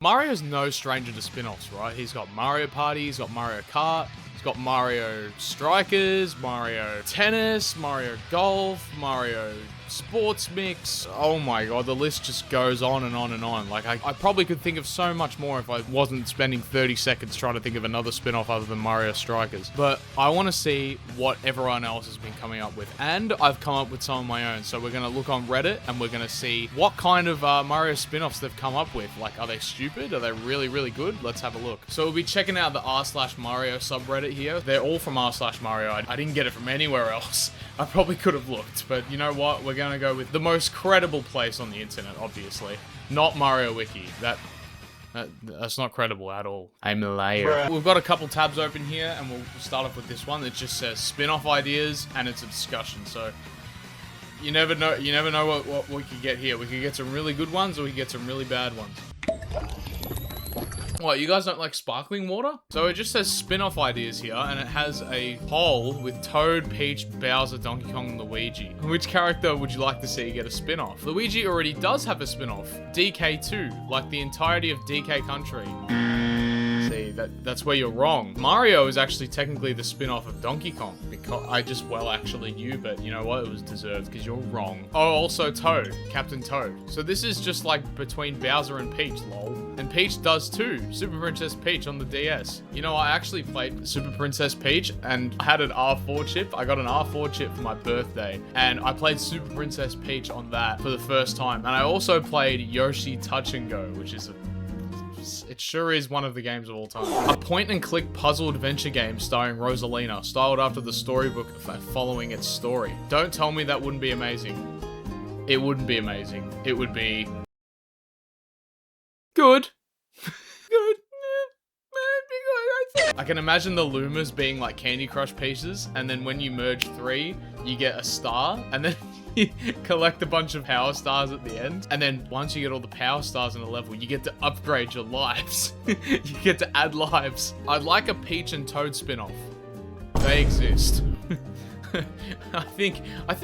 Mario's no stranger to spin-offs, right? He's got Mario Party, he's got Mario Kart, he's got Mario Strikers, Mario Tennis, Mario Golf, Mario Sports Mix. Oh my god, the list just goes on and on and on. Like, I probably could think of so much more if I wasn't spending 30 seconds trying to think of another spin-off other than Mario Strikers. But I want to see what everyone else has been coming up with. And I've come up with some of my own. So we're going to look on Reddit and we're going to see what kind of Mario spin-offs they've come up with. Like, are they stupid? Are they really, really good? Let's have a look. So we'll be checking out the r/Mario subreddit here. They're all from r/Mario. I didn't get it from anywhere else. I probably could have looked, but you know what? We're going to go with the most credible place on the internet, obviously. Not Mario Wiki. That's not credible at all. I'm a liar. We've got a couple tabs open here, and we'll start off with this one that just says spin-off ideas, and it's a discussion. So you never know what we could get here. We could get some really good ones, or we could get some really bad ones. What, you guys don't like sparkling water? So it just says spin-off ideas here, and it has a poll with Toad, Peach, Bowser, Donkey Kong, and Luigi. Which character would you like to see get a spin-off? Luigi already does have a spin-off, DK2, like the entirety of DK Country. See, that's where you're wrong. Mario is actually technically the spin-off of Donkey Kong, because actually you, but you know what? It was deserved, because you're wrong. Oh, also Toad, Captain Toad. So this is just like between Bowser and Peach, lol. And Peach does too, Super Princess Peach on the DS. You know, I actually played Super Princess Peach, and I had an R4 chip. I got an R4 chip for my birthday, and I played Super Princess Peach on that for the first time. And I also played Yoshi Touch and Go, which is it sure is one of the games of all time. A point-and-click puzzle adventure game starring Rosalina, styled after the storybook following its story. Don't tell me that wouldn't be amazing. It wouldn't be amazing. It would be good. Good. I can imagine the Lumas being like Candy Crush pieces, and then when you merge 3, you get a star, and then you collect a bunch of power stars at the end. And then once you get all the power stars in a level, you get to upgrade your lives. You get to add lives. I'd like a Peach and Toad spin-off. They exist. I think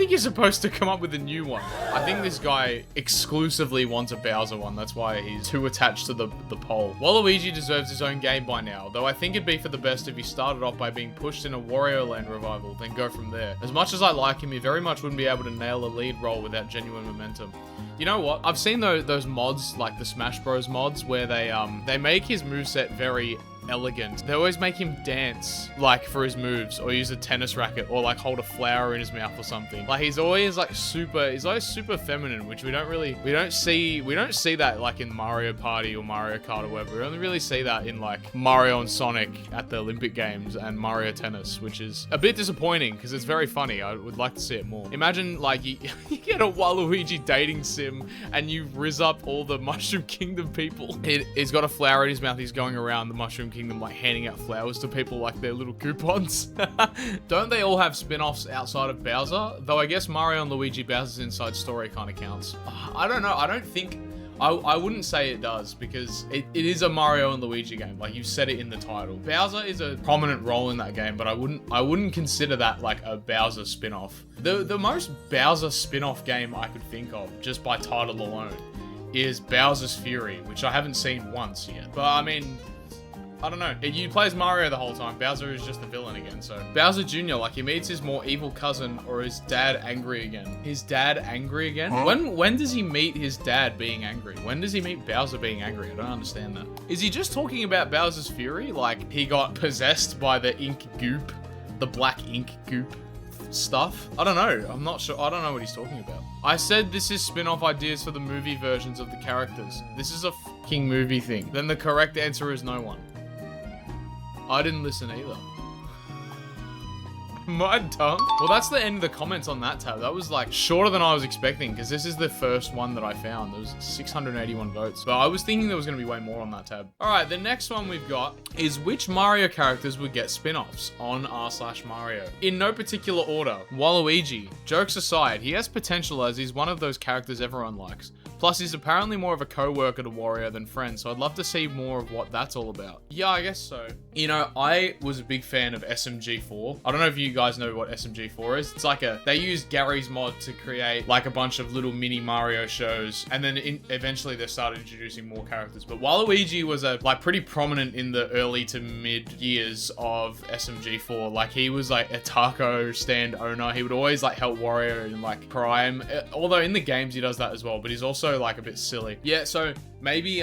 you're supposed to come up with a new one. I think this guy exclusively wants a Bowser one. That's why he's too attached to the poll. Waluigi deserves his own game by now, though I think it'd be for the best if he started off by being pushed in a Wario Land revival, then go from there. As much as I like him, he very much wouldn't be able to nail a lead role without genuine momentum. You know what? I've seen those mods, like the Smash Bros mods, where they make his moveset very elegant. They always make him dance, like, for his moves, or use a tennis racket, or like hold a flower in his mouth or something. Like, he's always super feminine, which we don't see that like in Mario Party or Mario Kart or whatever. We only really see that in like Mario and Sonic at the Olympic Games and Mario Tennis, which is a bit disappointing because it's very funny. I would like to see it more. Imagine like you get a Waluigi dating sim and you rizz up all the Mushroom Kingdom people. He's got a flower in his mouth. He's going around the Mushroom Kingdom like handing out flowers to people like they're little coupons. Don't they all have spin-offs outside of Bowser? Though I guess Mario and Luigi Bowser's Inside Story kind of counts. I don't know. I wouldn't say it does, because it is a Mario and Luigi game. Like, you said it in the title. Bowser is a prominent role in that game, but I wouldn't consider that like a Bowser spin-off. The most Bowser spin-off game I could think of, just by title alone, is Bowser's Fury, which I haven't seen once yet. But I mean, I don't know. He plays Mario the whole time. Bowser is just the villain again, so. Bowser Jr., like, he meets his more evil cousin, or his dad angry again. His dad angry again? Huh? When does he meet his dad being angry? When does he meet Bowser being angry? I don't understand that. Is he just talking about Bowser's Fury? Like, he got possessed by the ink goop, the black ink goop stuff? I don't know. I'm not sure. I don't know what he's talking about. I said this is spin-off ideas for the movie versions of the characters. This is a fucking movie thing. Then the correct answer is no one. I didn't listen either. Am I dumb? Well, that's the end of the comments on that tab. That was like shorter than I was expecting, because this is the first one that I found. There was 681 votes, but I was thinking there was going to be way more on that tab. All right, the next one we've got is which Mario characters would get spin-offs on r/Mario. In no particular order. Waluigi. Jokes aside, he has potential as he's one of those characters everyone likes. Plus, he's apparently more of a co-worker to Wario than friend, so I'd love to see more of what that's all about. Yeah, I guess so. You know, I was a big fan of SMG4. I don't know if you guys know what SMG4 is. It's like they used Gary's mod to create like a bunch of little mini Mario shows, and then eventually they started introducing more characters. But Waluigi was like pretty prominent in the early to mid years of SMG4. Like he was like a taco stand owner. He would always like help Wario in like crime. Although in the games he does that as well, but he's also like a bit silly. Yeah, so maybe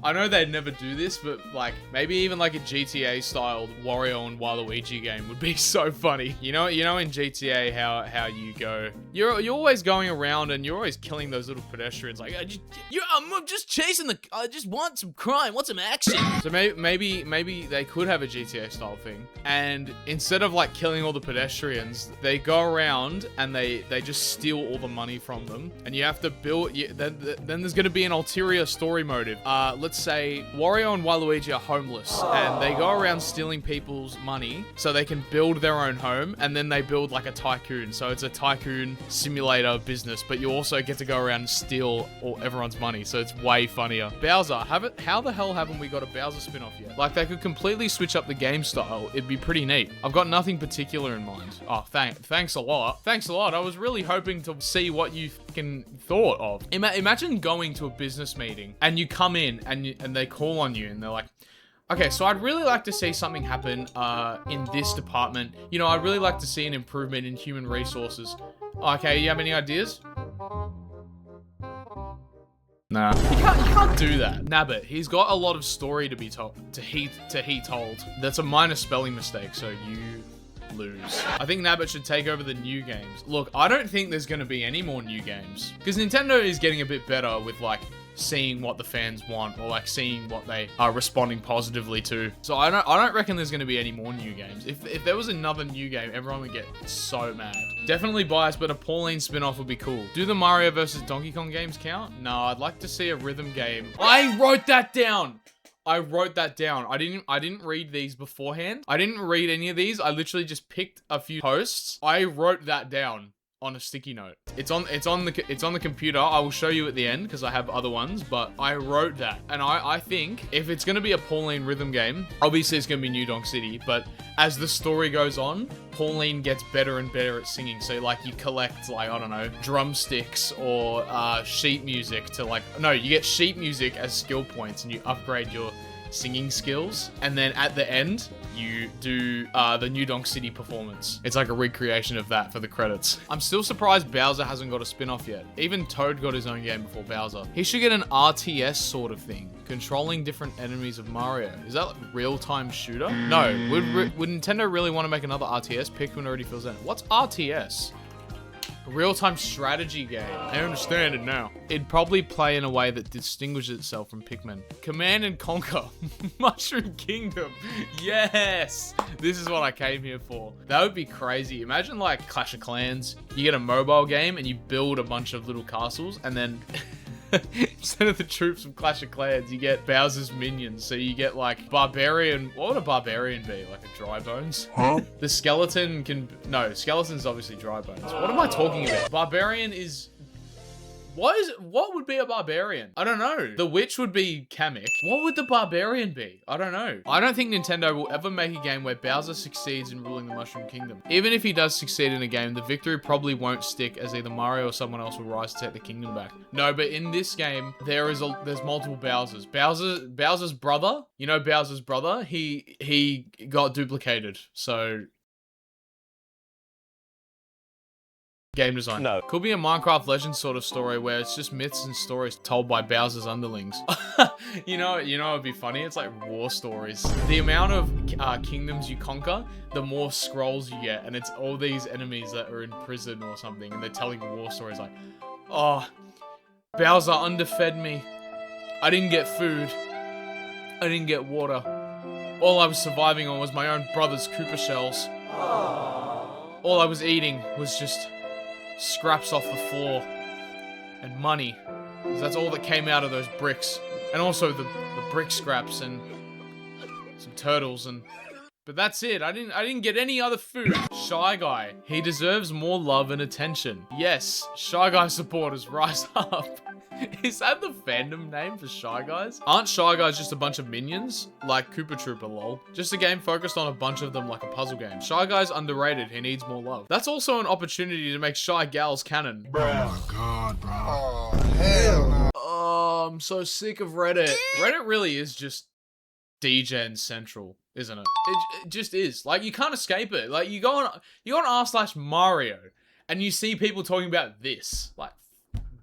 I know they'd never do this, but like maybe even like a GTA styled Wario and Waluigi game would be so funny. You know in GTA how you go, you're always going around and you're always killing those little pedestrians. Like I'm just chasing I just want some crime, want some action. So maybe they could have a GTA style thing, and instead of like killing all the pedestrians, they go around and they just steal all the money from them, and you have to build. Then there's gonna be an ulterior story motive. Let's say Wario and Waluigi are homeless and they go around stealing people's money so they can build their own home, and then they build like a tycoon. So it's a tycoon simulator business, but you also get to go around and steal everyone's money. So it's way funnier. Bowser, how the hell haven't we got a Bowser spin-off yet? Like they could completely switch up the game style. It'd be pretty neat. I've got nothing particular in mind. Oh, thanks a lot. Thanks a lot. I was really hoping to see what you fucking thought of. Imagine going to a business meeting and you come in and they call on you and they're like, okay, so I'd really like to see something happen in this department. You know, I'd really like to see an improvement in human resources. Okay, you have any ideas? Nah, you can't do that. Nabbit, he's got a lot of story to be told, to he told. That's a minor spelling mistake, so you lose. I think Nabbit should take over the new games. Look, I don't think there's gonna be any more new games because Nintendo is getting a bit better with like seeing what the fans want, or like seeing what they are responding positively to. So I don't reckon there's going to be any more new games. If there was another new game, everyone would get so mad. Definitely biased, but a Pauline spin-off would be cool. Do the Mario versus Donkey Kong games count? No, I'd like to see a rhythm game. I wrote that down. I didn't read these beforehand. I didn't read any of these. I literally just picked a few posts. I wrote that down on a sticky note. It's on the computer. I will show you at the end because I have other ones, but I wrote that. And I think if it's going to be a Pauline rhythm game, obviously it's going to be New Donk City, but as the story goes on, Pauline gets better and better at singing. So like you collect like, I don't know, drumsticks or sheet music to like, no, you get sheet music as skill points and you upgrade your singing skills, and then at the end you do the New Donk City performance. It's like a recreation of that for the credits. I'm still surprised Bowser hasn't got a spin-off yet. Even Toad got his own game before Bowser. He should get an RTS sort of thing, controlling different enemies of Mario. Is that like real-time shooter? No. Would Nintendo really want to make another RTS? Pikmin already fills in. What's RTS? Real-time strategy game. I understand it now. It'd probably play in a way that distinguishes itself from Pikmin. Command and Conquer. Mushroom Kingdom. Yes! This is what I came here for. That would be crazy. Imagine like Clash of Clans. You get a mobile game and you build a bunch of little castles, and then instead of the troops from Clash of Clans, you get Bowser's minions. So you get like Barbarian. What would a Barbarian be? Like a Dry Bones? Huh? The skeleton can... No, skeleton's obviously Dry Bones. What am I talking about? Barbarian is... What would be a barbarian? I don't know. The witch would be Kamek. What would the barbarian be? I don't know. I don't think Nintendo will ever make a game where Bowser succeeds in ruling the Mushroom Kingdom. Even if he does succeed in a game, the victory probably won't stick, as either Mario or someone else will rise to take the kingdom back. No, but in this game, there's multiple Bowsers. Bowser's brother, you know Bowser's brother? He got duplicated, so... Game design. No. Could be a Minecraft Legends sort of story where it's just myths and stories told by Bowser's underlings. you know it'd be funny? It's like war stories. The amount of kingdoms you conquer, the more scrolls you get, and it's all these enemies that are in prison or something, and they're telling war stories like, oh, Bowser underfed me. I didn't get food. I didn't get water. All I was surviving on was my own brother's Koopa shells. All I was eating was just scraps off the floor and money, because that's all that came out of those bricks, and also the brick scraps and some turtles, and but that's it. I didn't get any other food. Shy Guy, he deserves more love and attention. Yes, Shy Guy supporters, rise up. Is that the fandom name for Shy Guys? Aren't Shy Guys just a bunch of minions? Like Koopa Troopa, lol. Just a game focused on a bunch of them like a puzzle game. Shy Guy's underrated, he needs more love. That's also an opportunity to make Shy Gals canon. Bruh. Oh my god, bro. Oh, hell no. Oh, I'm so sick of Reddit. Reddit really is just DGen Central, isn't it? It just is. Like, you can't escape it. Like, you go on r/Mario, and you see people talking about this. Like,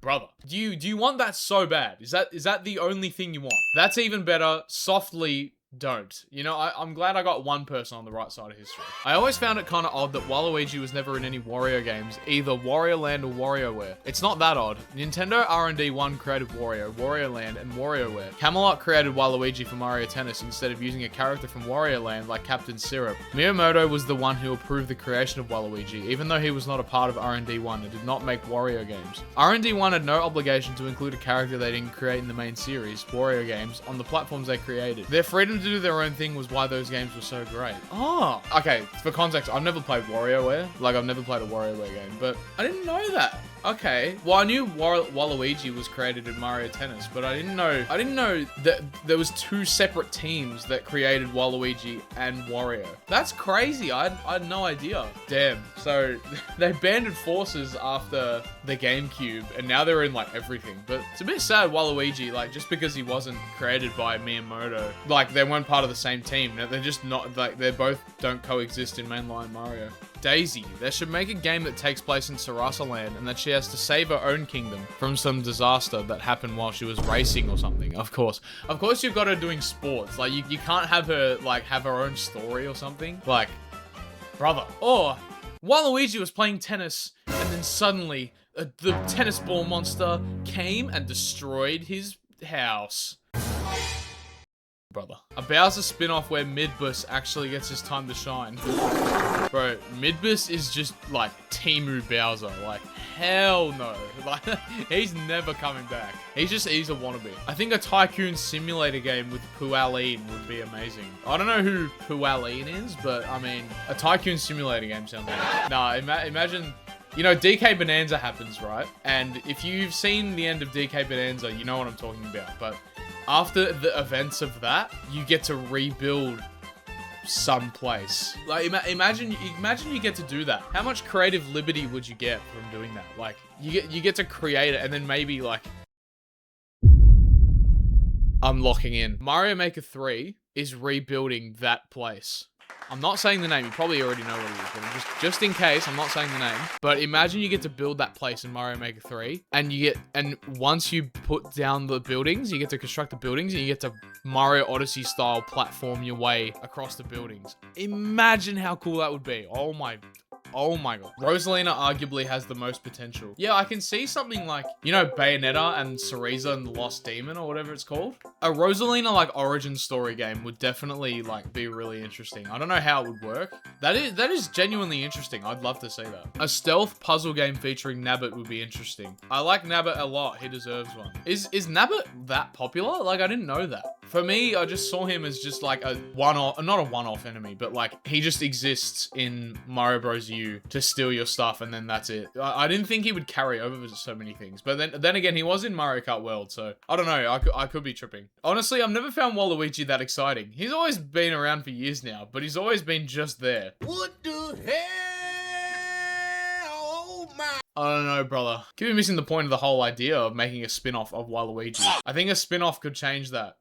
brother, do you want that so bad? Is that the only thing you want? That's even better. Softly don't. You know, I'm glad I got one person on the right side of history. I always found it kind of odd that Waluigi was never in any Wario games, either Wario Land or WarioWare. It's not that odd. Nintendo R&D 1 created Wario, Wario Land, and WarioWare. Camelot created Waluigi for Mario Tennis instead of using a character from Wario Land like Captain Syrup. Miyamoto was the one who approved the creation of Waluigi, even though he was not a part of R&D 1 and did not make Wario games. R&D 1 had no obligation to include a character they didn't create in the main series, Wario games, on the platforms they created. Their freedom to do their own thing was why those games were so great. Oh, okay, for context, I've never played WarioWare. Like, I've never played a WarioWare game, but I didn't know that. Okay, well, I knew Waluigi was created in Mario Tennis, but I didn't know that there was two separate teams that created Waluigi and Wario. That's crazy. I had no idea. Damn. So they banded forces after the GameCube, and now they're in like everything. But it's a bit sad, Waluigi, like, just because he wasn't created by Miyamoto, like, they weren't part of the same team. They're just not, like, they both don't coexist in mainline Mario. Daisy. They should make a game that takes place in Sarasa Land and that she has to save her own kingdom from some disaster that happened while she was racing or something. Of course you've got her doing sports. Like, you can't have her, like, have her own story or something. Like, brother. Or Waluigi was playing tennis and then suddenly the tennis ball monster came and destroyed his house. Brother. A Bowser spin-off where Midbus actually gets his time to shine. Bro, Midbus is just like Temu Bowser. Like, hell no. Like, he's never coming back. He's a wannabe. I think a Tycoon simulator game with Pualeen would be amazing. I don't know who Pualeen is, but I mean, a Tycoon simulator game sounds like. Nah, imagine... You know, DK Bonanza happens, right? And if you've seen the end of DK Bonanza, you know what I'm talking about. But after the events of that, you get to rebuild some place. Like, imagine you get to do that. How much creative liberty would you get from doing that? Like, you get to create it, and then maybe, like, I'm locking in. Mario Maker 3 is rebuilding that place. I'm not saying the name, you probably already know what it is, but just in case, I'm not saying the name. But imagine you get to build that place in Mario Maker 3, and once you put down the buildings, you get to construct the buildings, and you get to Mario Odyssey style platform your way across the buildings. Imagine how cool that would be. Oh my god. Rosalina arguably has the most potential. Yeah, I can see something like, you know, Bayonetta and Cereza and the Lost Demon or whatever it's called. A Rosalina, like, origin story game would definitely, like, be really interesting. I don't know how it would work. That is genuinely interesting. I'd love to see that. A stealth puzzle game featuring Nabbit would be interesting. I like Nabbit a lot. He deserves one. Is Nabbit that popular? Like, I didn't know that. For me, I just saw him as just like a one-off, not a one-off enemy, but like he just exists in Mario Bros. U to steal your stuff, and then that's it. I didn't think he would carry over so many things, but then again, he was in Mario Kart World, so I don't know. I could be tripping. Honestly, I've never found Waluigi that exciting. He's always been around for years now, but he's always been just there. What the hell? Oh my! I don't know, brother. Could be missing the point of the whole idea of making a spin-off of Waluigi. I think a spin-off could change that.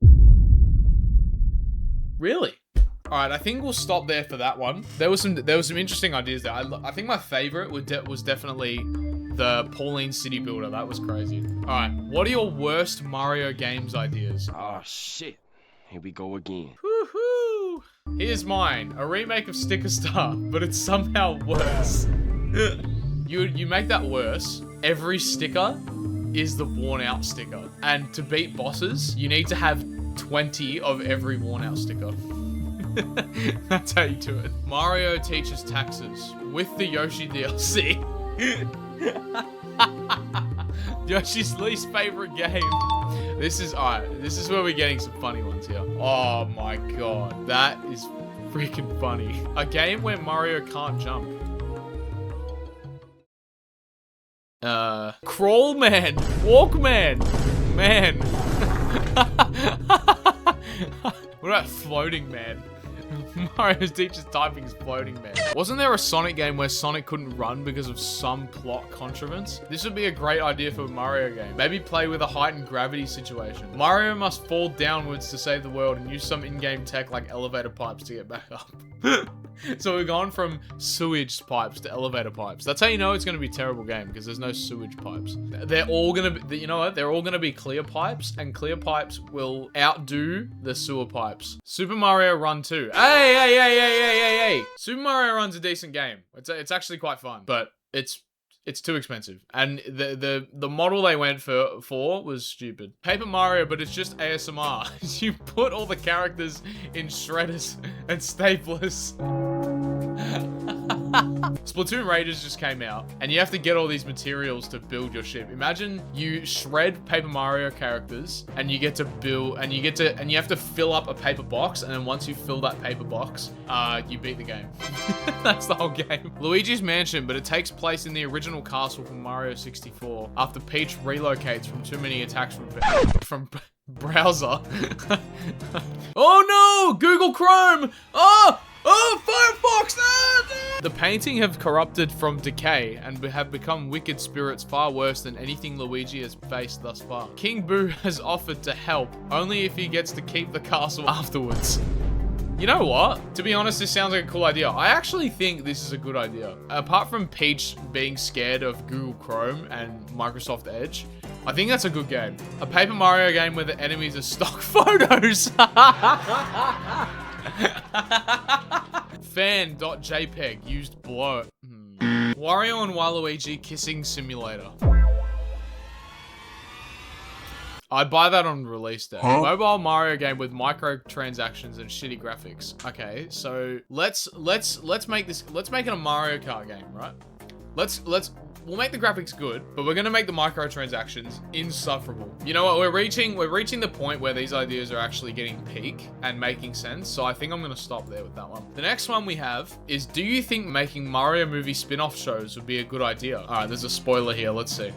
Really? All right, I think we'll stop there for that one. There was some interesting ideas there. I think my favorite was definitely the Pauline City Builder. That was crazy. All right, what are your worst Mario games ideas? Oh shit, here we go again. Woohoo! Here's mine, a remake of Sticker Star, but it's somehow worse. You make that worse. Every sticker is the worn out sticker, and to beat bosses, you need to have 20 of every worn out sticker. That's how you do it. Mario teaches taxes with the Yoshi DLC. Yoshi's least favorite game. This is where we're getting some funny ones here. Oh my god, that is freaking funny. A game where Mario can't jump. Crawl man, walk man, man. What about floating man? Mario's teacher's typing is floating man. Wasn't there a Sonic game where Sonic couldn't run because of some plot contrivance? This would be a great idea for a Mario game. Maybe play with a heightened gravity situation. Mario must fall downwards to save the world and use some in-game tech like elevator pipes to get back up. So we've gone from sewage pipes to elevator pipes. That's how you know it's going to be a terrible game, because there's no sewage pipes. They're all going to be, you know what? They're all going to be clear pipes, and clear pipes will outdo the sewer pipes. Super Mario Run 2. Hey. Super Mario Run's a decent game. It's actually quite fun, but it's too expensive. And the model they went for was stupid. Paper Mario, but it's just ASMR. You put all the characters in shredders and staplers. Splatoon Raiders just came out, and you have to get all these materials to build your ship. Imagine you shred Paper Mario characters, and you get to build, and you have to fill up a paper box, and then once you fill that paper box, you beat the game. That's the whole game. Luigi's Mansion, but it takes place in the original castle from Mario 64 after Peach relocates from too many attacks from browser. Oh no! Google Chrome! Oh, Firefox! The painting have corrupted from decay and have become wicked spirits far worse than anything Luigi has faced thus far. King Boo has offered to help, only if he gets to keep the castle afterwards. You know what? To be honest, this sounds like a cool idea. I actually think this is a good idea. Apart from Peach being scared of Google Chrome and Microsoft Edge, I think that's a good game. A Paper Mario game where the enemies are stock photos. Fan.jpg used blur. Wario and Waluigi kissing simulator. I'd buy that on release day. Huh? Mobile Mario game with microtransactions and shitty graphics. Okay, so let's make it a Mario Kart game, right? We'll make the graphics good, but we're gonna make the microtransactions insufferable. You know what? We're reaching the point where these ideas are actually getting peak and making sense. So I think I'm gonna stop there with that one. The next one we have is, do you think making Mario movie spin-off shows would be a good idea? All right, there's a spoiler here. Let's see.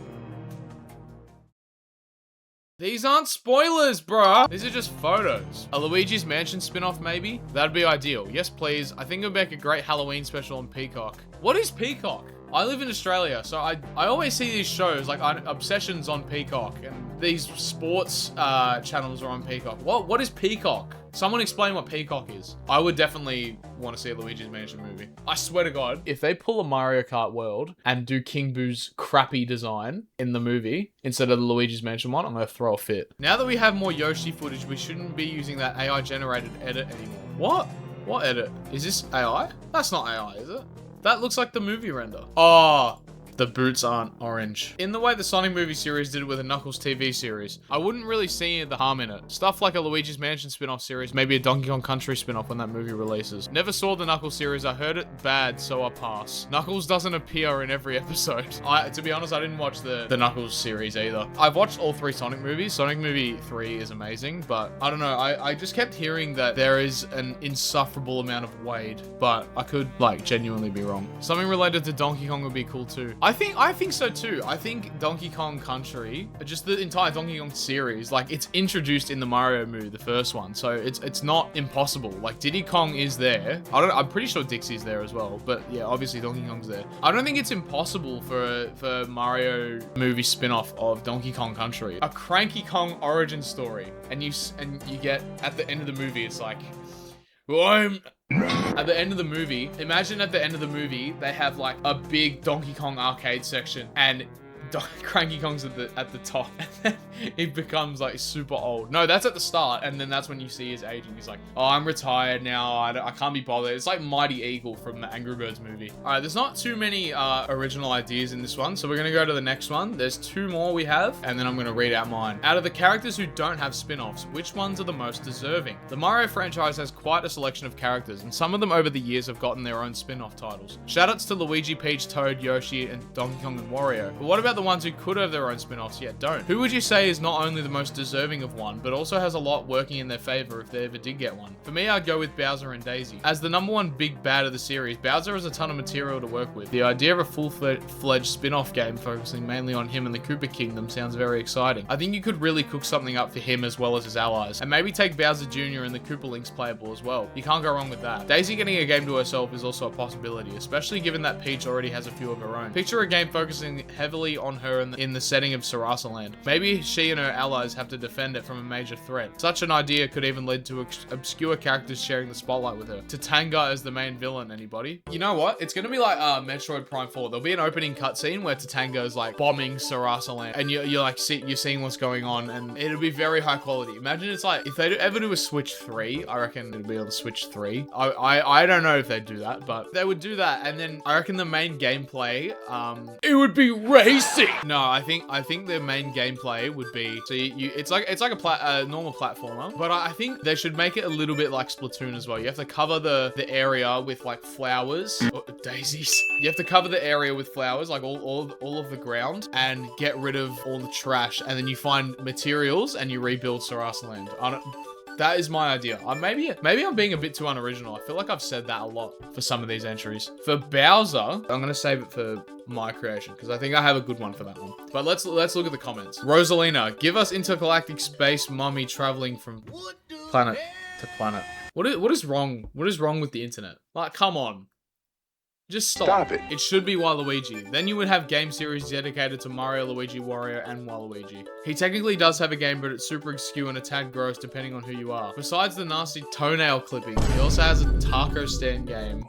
These aren't spoilers, bruh. These are just photos. A Luigi's Mansion spin-off, maybe? That'd be ideal. Yes, please. I think it would make a great Halloween special on Peacock. What is Peacock? I live in Australia, so I always see these shows, like Obsessions on Peacock, and these sports channels are on Peacock. What is Peacock? Someone explain what Peacock is. I would definitely want to see a Luigi's Mansion movie. I swear to God, if they pull a Mario Kart world and do King Boo's crappy design in the movie instead of the Luigi's Mansion one, I'm gonna throw a fit. Now that we have more Yoshi footage, we shouldn't be using that AI generated edit anymore. What? What edit? Is this AI? That's not AI, is it? That looks like the movie render. Oh, the boots aren't orange. In the way the Sonic movie series did it with a Knuckles TV series, I wouldn't really see the harm in it. Stuff like a Luigi's Mansion spin-off series, maybe a Donkey Kong Country spin-off when that movie releases. Never saw the Knuckles series, I heard it bad, so I pass. Knuckles doesn't appear in every episode. To be honest, I didn't watch the Knuckles series either. I've watched all 3 Sonic movies. Sonic movie 3 is amazing, but I don't know, I just kept hearing that there is an insufferable amount of Wade, but I could, like, genuinely be wrong. Something related to Donkey Kong would be cool too. I think so too. I think Donkey Kong Country, just the entire Donkey Kong series, like, it's introduced in the Mario movie, the first one, so it's not impossible. Like, Diddy Kong is there. I'm pretty sure Dixie's there as well, but yeah, obviously Donkey Kong's there. I don't think it's impossible for Mario movie spin-off of Donkey Kong Country. A Cranky Kong origin story, and you get at the end of the movie, it's like, at the end of the movie, imagine at the end of the movie, they have like a big Donkey Kong arcade section and Cranky Kong's at the top, and then he becomes like super old. No, that's at the start, and then that's when you see his age, and he's like, oh, I'm retired now, I can't be bothered. It's like Mighty Eagle from the Angry Birds movie. All right, there's not too many original ideas in this one, so we're gonna go to the next one. There's 2 more we have, and then I'm gonna read out mine. Out of the characters who don't have spin-offs, which ones are the most deserving? The Mario franchise has quite a selection of characters, and some of them over the years have gotten their own spin-off titles. Shoutouts to Luigi, Peach, Toad, Yoshi, and Donkey Kong and Wario. But what about about the ones who could have their own spin-offs yet don't? Who would you say is not only the most deserving of one, but also has a lot working in their favor if they ever did get one? For me, I'd go with Bowser and Daisy. As the #1 big bad of the series, Bowser has a ton of material to work with. The idea of a full-fledged spin-off game focusing mainly on him and the Koopa Kingdom sounds very exciting. I think you could really cook something up for him as well as his allies, and maybe take Bowser Jr. and the Koopa Links playable as well. You can't go wrong with that. Daisy getting a game to herself is also a possibility, especially given that Peach already has a few of her own. Picture a game focusing heavily on her in the setting of Sarasa Land. Maybe she and her allies have to defend it from a major threat. Such an idea could even lead to obscure characters sharing the spotlight with her. Tatanga as the main villain, anybody? You know what? It's gonna be like Metroid Prime 4. There'll be an opening cutscene where Tatanga is like bombing Sarasa Land, and you're like you're seeing what's going on, and it'll be very high quality. Imagine it's like if they ever do a Switch 3, I reckon it'll be on the Switch 3. I don't know if they'd do that, but they would do that, and then I reckon the main gameplay, it would be racing. No, I think the main gameplay would be so it's like a normal platformer, but I think they should make it a little bit like Splatoon as well. You have to cover the area with like flowers or daisies. You have to cover the area with flowers, like all of the ground, and get rid of all the trash, and then you find materials and you rebuild Sarasa Land. That is my idea. Maybe I'm being a bit too unoriginal. I feel like I've said that a lot for some of these entries. For Bowser, I'm gonna save it for my creation because I think I have a good one for that one. But let's look at the comments. Rosalina, give us intergalactic space mummy traveling from planet to planet. What is wrong? What is wrong with the internet? Like, come on. Just stop it. It should be Waluigi. Then you would have game series dedicated to Mario, Luigi, Wario, and Waluigi. He technically does have a game, but it's super obscure and a tad gross depending on who you are. Besides the nasty toenail clipping, he also has a taco stand game.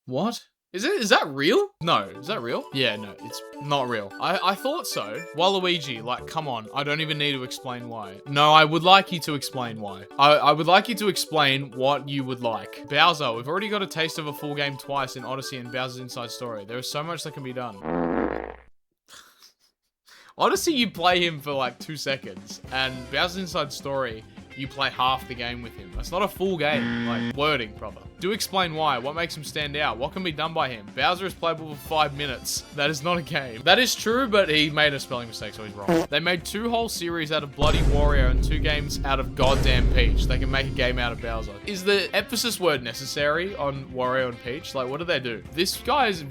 What? Is that real? No, is that real? Yeah, no, it's not real. I thought so. Waluigi, like, come on. I don't even need to explain why. No, I would like you to explain why. I would like you to explain what you would like. Bowser, we've already got a taste of a full game twice in Odyssey and Bowser's Inside Story. There is so much that can be done. Odyssey, you play him for like 2 seconds, and Bowser's Inside Story, you play half the game with him. That's not a full game. Like, wording proper. Do explain why. What makes him stand out? What can be done by him? Bowser is playable for 5 minutes. That is not a game. That is true, but he made a spelling mistake, so he's wrong. They made 2 whole series out of Bloody Wario and 2 games out of goddamn Peach. They can make a game out of Bowser. Is the emphasis word necessary on Wario and Peach? Like, what do they do? This guy is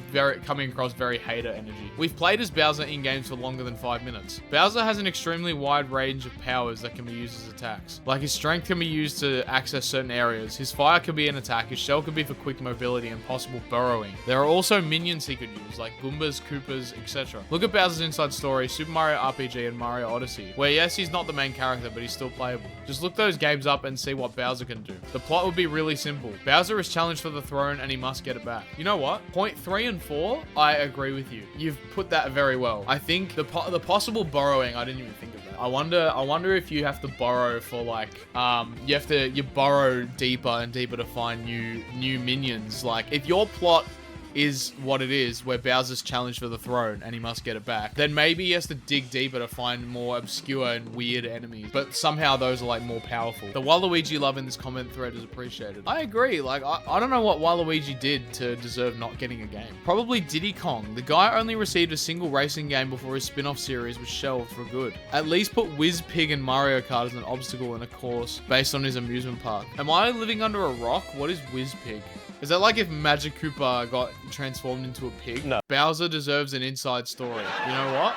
coming across very hater energy. We've played as Bowser in games for longer than 5 minutes. Bowser has an extremely wide range of powers that can be used as attacks. Like, his strength can be used to access certain areas. His fire can be an attack. His shell can be for quick mobility and possible burrowing. There are also minions he could use, like Goombas, Koopas, etc. Look at Bowser's Inside Story, Super Mario RPG, and Mario Odyssey, where yes, he's not the main character, but he's still playable. Just look those games up and see what Bowser can do. The plot would be really simple. Bowser is challenged for the throne and he must get it back. You know what? Point 3 and 4, I agree with you. You've put that very well. I think the possible burrowing, I didn't even think of that. I wonder if you have to burrow for like, you burrow deeper and deeper to find new minions. Like, if your plot is what it is, where Bowser's challenged for the throne and he must get it back, then maybe he has to dig deeper to find more obscure and weird enemies, but somehow those are like more powerful. The Waluigi love in this comment thread is appreciated. I agree. Like, I don't know what Waluigi did to deserve not getting a game. Probably Diddy Kong. The guy only received a single racing game before his spin-off series was shelved for good. At least put Whiz Pig and Mario Kart as an obstacle in a course based on his amusement park. Am I living under a rock? What is Whiz Pig? Is that like if Magic Koopa got transformed into a pig? No. Bowser deserves an inside story. You know what?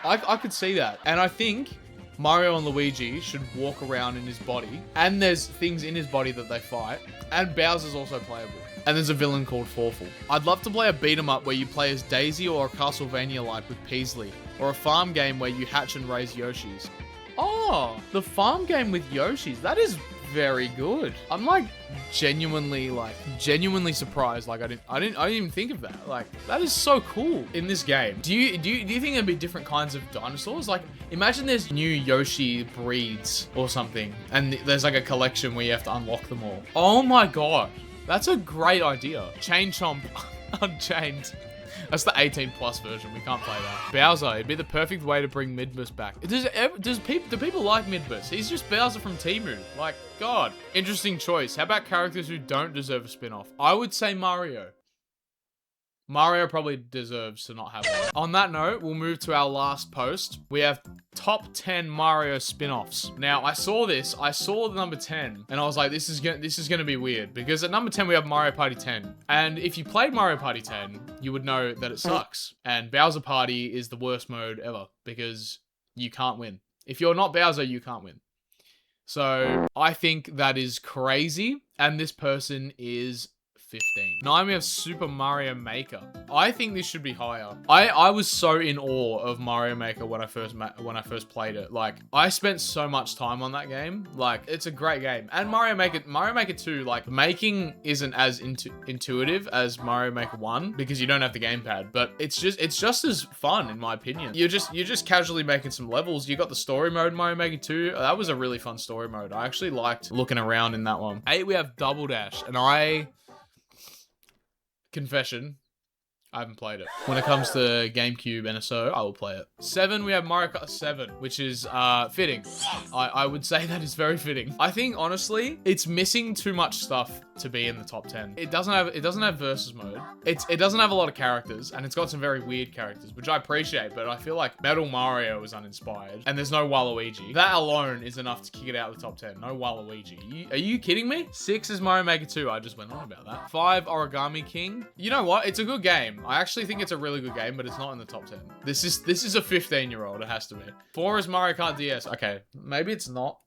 I could see that. And I think Mario and Luigi should walk around in his body, and there's things in his body that they fight, and Bowser's also playable. And there's a villain called Forful. I'd love to play a beat 'em up where you play as Daisy, or a Castlevania-like with Peasley, or a farm game where you hatch and raise Yoshis. Oh, the farm game with Yoshis. That is very good. I'm like genuinely surprised. Like I didn't even think of that. Like, that is so cool in this game. Do you think there'd be different kinds of dinosaurs? Like, imagine there's new Yoshi breeds or something, and there's like a collection where you have to unlock them all. Oh my god, that's a great idea. Chain Chomp Unchained. That's the 18+ version. We can't play that. Bowser, it'd be the perfect way to bring Midbus back. Do people like Midbus? He's just Bowser from Temu. Like, God. Interesting choice. How about characters who don't deserve a spin-off? I would say Mario. Mario probably deserves to not have one. On that note, we'll move to our last post. We have top 10 Mario spin-offs. Now, I saw the number 10, and I was like, this is gonna be weird, because at number 10 we have Mario Party 10. And if you played Mario Party 10, you would know that it sucks. And Bowser Party is the worst mode ever, because you can't win. If you're not Bowser, you can't win. So I think that is crazy, and this person is 15. 9, we have Super Mario Maker. I think this should be higher. I was so in awe of Mario Maker when I first played it. Like, I spent so much time on that game. Like, it's a great game. And Mario Maker 2, like, making isn't as intuitive as Mario Maker 1 because you don't have the gamepad, but it's just as fun in my opinion. You're just casually making some levels. You got the story mode in Mario Maker 2. That was a really fun story mode. I actually liked looking around in that one. 8, we have Double Dash, and confession, I haven't played it. When it comes to GameCube NSO, I will play it. 7, we have Mario Kart 7, which is fitting. I would say that is very fitting. I think, honestly, it's missing too much stuff to be in the top 10. It doesn't have versus mode. It doesn't have a lot of characters, and it's got some very weird characters, which I appreciate, but I feel like Metal Mario is uninspired, and there's no Waluigi. That alone is enough to kick it out of the top 10. No Waluigi. Are you kidding me? 6 is Mario Maker 2. I just went on about that. 5, Origami King. You know what? It's a good game. I actually think it's a really good game, but it's not in the top 10. This is a 15-year-old. It has to be. 4 is Mario Kart DS. Okay, maybe it's not.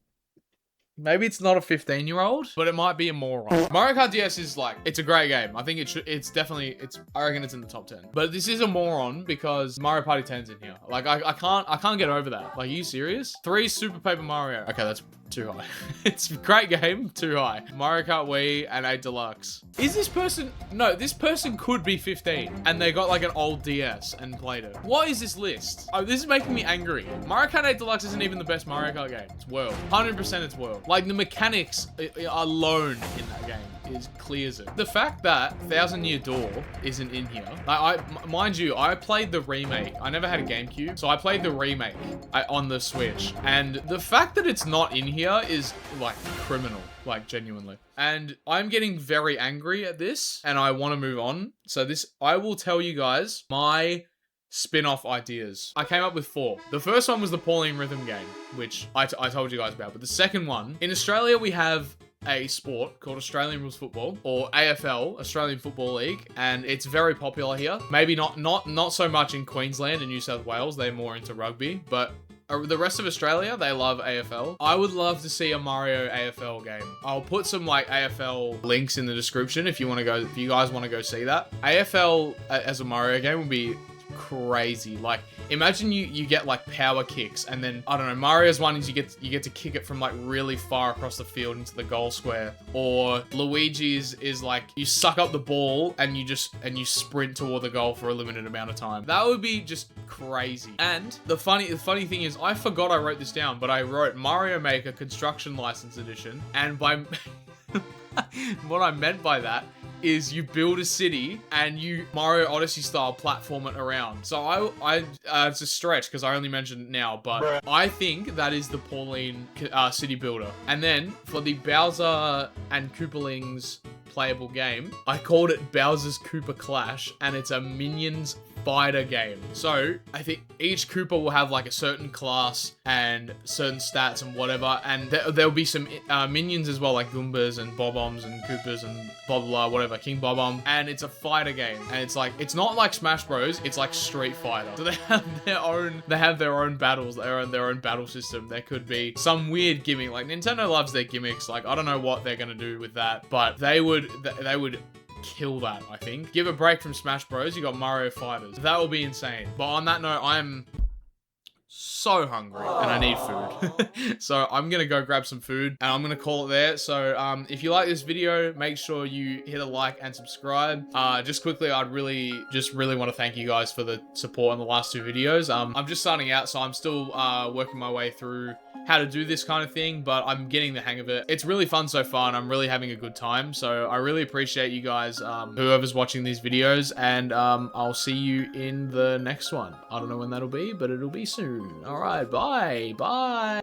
Maybe it's not a 15-year-old, but it might be a moron. Mario Kart DS is like, it's a great game. I think I reckon it's in the top 10. But this is a moron because Mario Party 10's in here. Like, I can't get over that. Like, are you serious? 3, Super Paper Mario. Okay, that's too high. It's a great game, too high. Mario Kart Wii and 8 Deluxe. Is this person... No, this person could be 15 and they got like an old DS and played it. What is this list? Oh, this is making me angry. Mario Kart 8 Deluxe isn't even the best Mario Kart game. It's World. 100% it's World. Like, the mechanics alone in that game is clear as it. The fact that Thousand Year Door isn't in here. Mind you, I played the remake. I never had a GameCube, so I played the remake on the Switch. And the fact that it's not in here is like criminal, like genuinely. And I'm getting very angry at this, and I want to move on. So I will tell you guys my spin-off ideas. I came up with 4. The first one was the Pauline Rhythm game, which I told you guys about. But the second one, in Australia, we have a sport called Australian Rules Football, or AFL, Australian Football League, and it's very popular here. Maybe not so much in Queensland and New South Wales. They're more into rugby, but the rest of Australia, they love AFL. I would love to see a Mario AFL game. I'll put some like AFL links in the description if you guys want to go see that. AFL as a Mario game would be crazy. Like, imagine you get like power kicks, and then I don't know, Mario's one is you get to kick it from like really far across the field into the goal square, or Luigi's is like you suck up the ball and you sprint toward the goal for a limited amount of time. That would be just crazy. And the funny thing is, I forgot I wrote this down, but I wrote Mario Maker Construction License Edition, and by what I meant by that is you build a city and you Mario Odyssey style platform it around. So it's a stretch because I only mentioned it now, but I think that is the Pauline city builder. And then for the Bowser and Koopalings playable game, I called it Bowser's Koopa Clash, and it's a minions fighter game. So I think each Koopa will have like a certain class and certain stats and whatever, and there'll be some minions as well, like Goombas and Bob-ombs and Koopas and blah blah blah, whatever, King Bob-omb. And it's a fighter game, and it's not like Smash Bros, it's like Street Fighter. So they have their own battles, their own battle system. There could be some weird gimmick, like Nintendo loves their gimmicks. Like, I don't know what they're gonna do with that, but they would kill that, I think. Give a break from Smash Bros, you got Mario Fighters. That will be insane. But on that note, I'm so hungry and I need food. So I'm gonna go grab some food and I'm gonna call it there. So if you like this video, make sure you hit a like and subscribe. Just quickly, I'd really want to thank you guys for the support in the last 2 videos. I'm just starting out, so I'm still working my way through how to do this kind of thing, but I'm getting the hang of it. It's really fun so far, and I'm really having a good time. So I really appreciate you guys, whoever's watching these videos, and I'll see you in the next one. I don't know when that'll be, but it'll be soon. All right, bye.